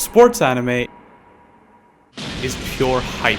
Sports anime is pure hype.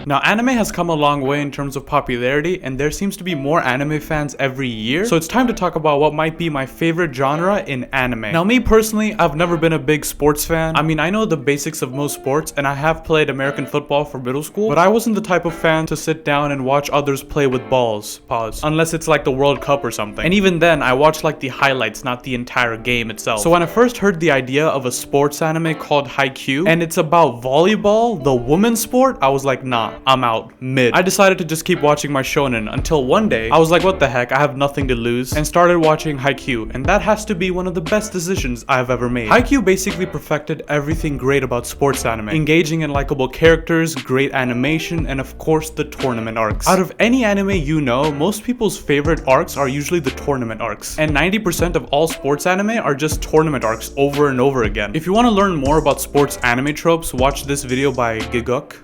Now, anime has come a long way in terms of popularity, and there seems to be more anime fans every year, so it's time to talk about what might be my favorite genre in anime. Now, me personally, I've never been a big sports fan. I mean, I know the basics of most sports, and I have played American football for middle school, but I wasn't the type of fan to sit down and watch others play with balls. Pause. Unless it's like the World Cup or something. And even then, I watch like the highlights, not the entire game itself. So when I first heard the idea of a sports anime called haikyuu, and it's about volleyball, the women's sport, I was like, nah. I'm out mid. I decided to just keep watching my shonen until one day I was like, what the heck, I have nothing to lose, and started watching haikyuu, and that has to be one of the best decisions I've ever made. Haikyuu basically perfected everything great about sports anime. Engaging and likable characters, great animation, and of course the tournament arcs. Out of any anime you know, most people's favorite arcs are usually the tournament arcs, and 90% of all sports anime are just tournament arcs over and over again. If you want to learn more about sports anime tropes, watch this video by Giguk.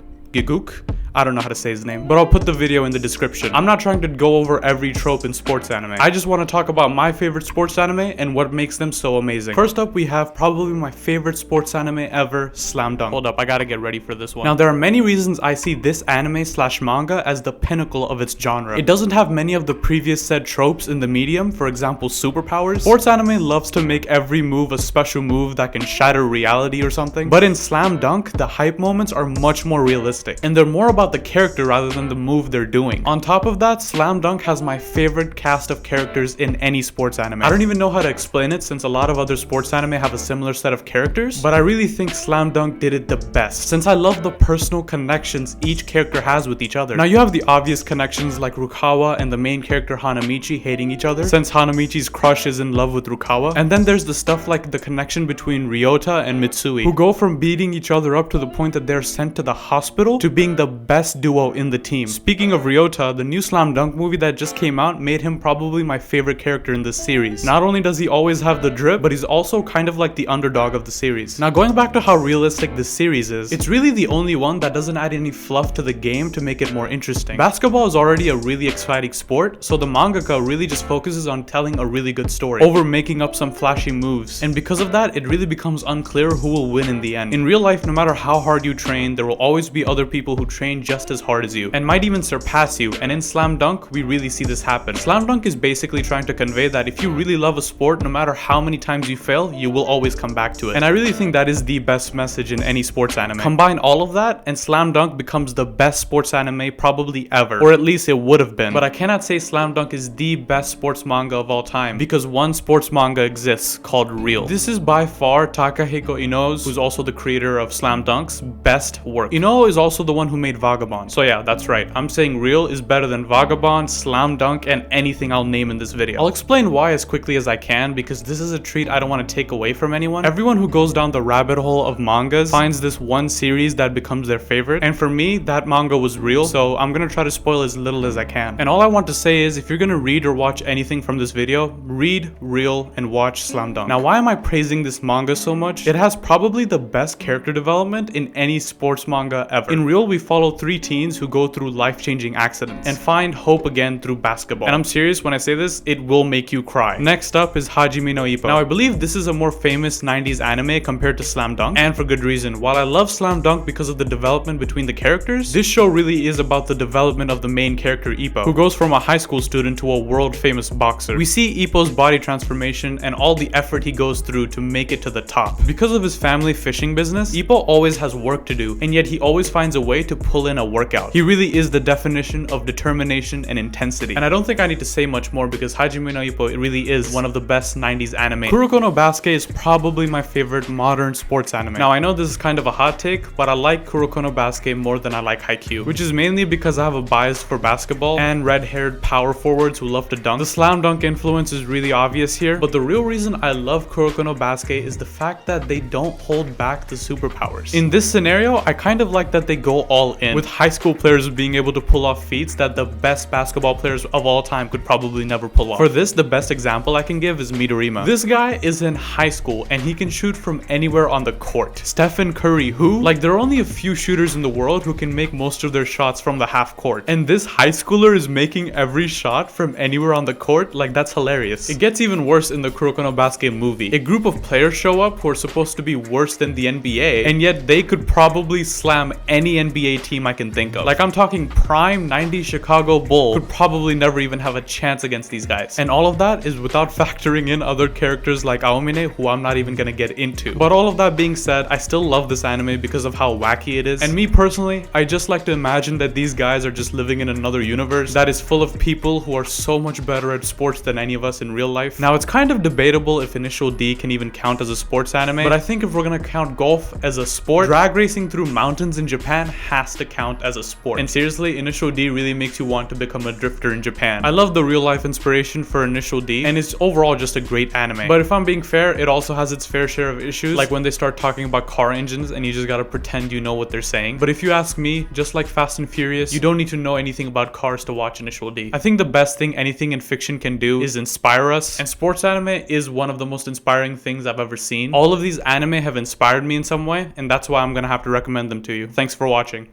I don't know how to say his name, but I'll put the video in the description. I'm not trying to go over every trope in sports anime. I just want to talk about my favorite sports anime and what makes them so amazing. First up, we have probably my favorite sports anime ever, Slam Dunk. Hold up, I gotta get ready for this one. Now, there are many reasons I see this anime slash manga as the pinnacle of its genre. It doesn't have many of the previous said tropes in the medium, for example, superpowers. Sports anime loves to make every move a special move that can shatter reality or something, but in Slam Dunk, the hype moments are much more realistic, and they're more about the character rather than the move they're doing. On top of that, Slam Dunk has my favorite cast of characters in any sports anime. I don't even know how to explain it since a lot of other sports anime have a similar set of characters, but I really think Slam Dunk did it the best since I love the personal connections each character has with each other. Now, you have the obvious connections like Rukawa and the main character Hanamichi hating each other since Hanamichi's crush is in love with Rukawa, and then there's the stuff like the connection between Ryota and Mitsui, who go from beating each other up to the point that they're sent to the hospital to being the best duo in the team. Speaking of Ryota, the new Slam Dunk movie that just came out made him probably my favorite character in this series. Not only does he always have the drip, but he's also kind of like the underdog of the series. Now, going back to how realistic this series is, it's really the only one that doesn't add any fluff to the game to make it more interesting. Basketball is already a really exciting sport, so the mangaka really just focuses on telling a really good story over making up some flashy moves, and because of that, it really becomes unclear who will win in the end. In real life, no matter how hard you train, there will always be other people who train just as hard as you and might even surpass you, and in Slam Dunk we really see this happen. Slam Dunk is basically trying to convey that if you really love a sport, no matter how many times you fail, you will always come back to it, and I really think that is the best message in any sports anime. Combine all of that and Slam Dunk becomes the best sports anime probably ever, or at least it would have been. But I cannot say Slam Dunk is the best sports manga of all time because one sports manga exists called Real. This is by far Takahiko Inou's, who's also the creator of Slam Dunk's, best work. Inou is also the one who made Vagabond, so yeah, that's right. I'm saying Real is better than Vagabond, Slam Dunk, and anything I'll name in this video. I'll explain why as quickly as I can because this is a treat I don't want to take away from anyone. Everyone who goes down the rabbit hole of mangas finds this one series that becomes their favorite, and for me, that manga was Real, so I'm gonna try to spoil as little as I can. And all I want to say is if you're gonna read or watch anything from this video, read Real and watch Slam Dunk. Now, why am I praising this manga so much? It has probably the best character development in any sports manga ever. In Real, we follow 3 teens who go through life-changing accidents and find hope again through basketball. And I'm serious when I say this, it will make you cry. Next up is Hajime no Ippo. Now, I believe this is a more famous 90s anime compared to Slam Dunk, and for good reason. While I love Slam Dunk because of the development between the characters, this show really is about the development of the main character Ippo, who goes from a high school student to a world-famous boxer. We see Ippo's body transformation and all the effort he goes through to make it to the top. Because of his family fishing business, Ippo always has work to do, and yet he always finds a way to pull in a workout. He really is the definition of determination and intensity. And I don't think I need to say much more because Hajime no Ippo, it really is one of the best 90s anime. Kuroko no Basket is probably my favorite modern sports anime. Now, I know this is kind of a hot take, but I like Kuroko no Basket more than I like haikyuu, which is mainly because I have a bias for basketball and red-haired power forwards who love to dunk. The Slam Dunk influence is really obvious here, but the real reason I love Kuroko no Basket is the fact that they don't hold back the superpowers. In this scenario, I kind of like that they go all in. in, with high school players being able to pull off feats that the best basketball players of all time could probably never pull off. For this, the best example I can give is Midorima. This guy is in high school and he can shoot from anywhere on the court. Stephen Curry, who? Like, there are only a few shooters in the world who can make most of their shots from the half court. And this high schooler is making every shot from anywhere on the court. Like, that's hilarious. It gets even worse in the Kuroko no Basket movie. A group of players show up who are supposed to be worse than the NBA, and yet they could probably slam any NBA team I can think of. Like, I'm talking prime 90s Chicago Bull could probably never even have a chance against these guys. And all of that is without factoring in other characters like Aomine, who I'm not even gonna get into. But all of that being said, I still love this anime because of how wacky it is. And me personally, I just like to imagine that these guys are just living in another universe that is full of people who are so much better at sports than any of us in real life. Now, it's kind of debatable if Initial D can even count as a sports anime, but I think if we're gonna count golf as a sport, drag racing through mountains in Japan has to count as a sport. And seriously, Initial D really makes you want to become a drifter in Japan. I love the real life inspiration for Initial D, and it's overall just a great anime. But if I'm being fair, it also has its fair share of issues, like when they start talking about car engines and you just gotta pretend you know what they're saying. But if you ask me, just like Fast and Furious, you don't need to know anything about cars to watch Initial D. I think the best thing anything in fiction can do is inspire us, and sports anime is one of the most inspiring things I've ever seen. All of these anime have inspired me in some way, and that's why I'm gonna have to recommend them to you. Thanks for watching.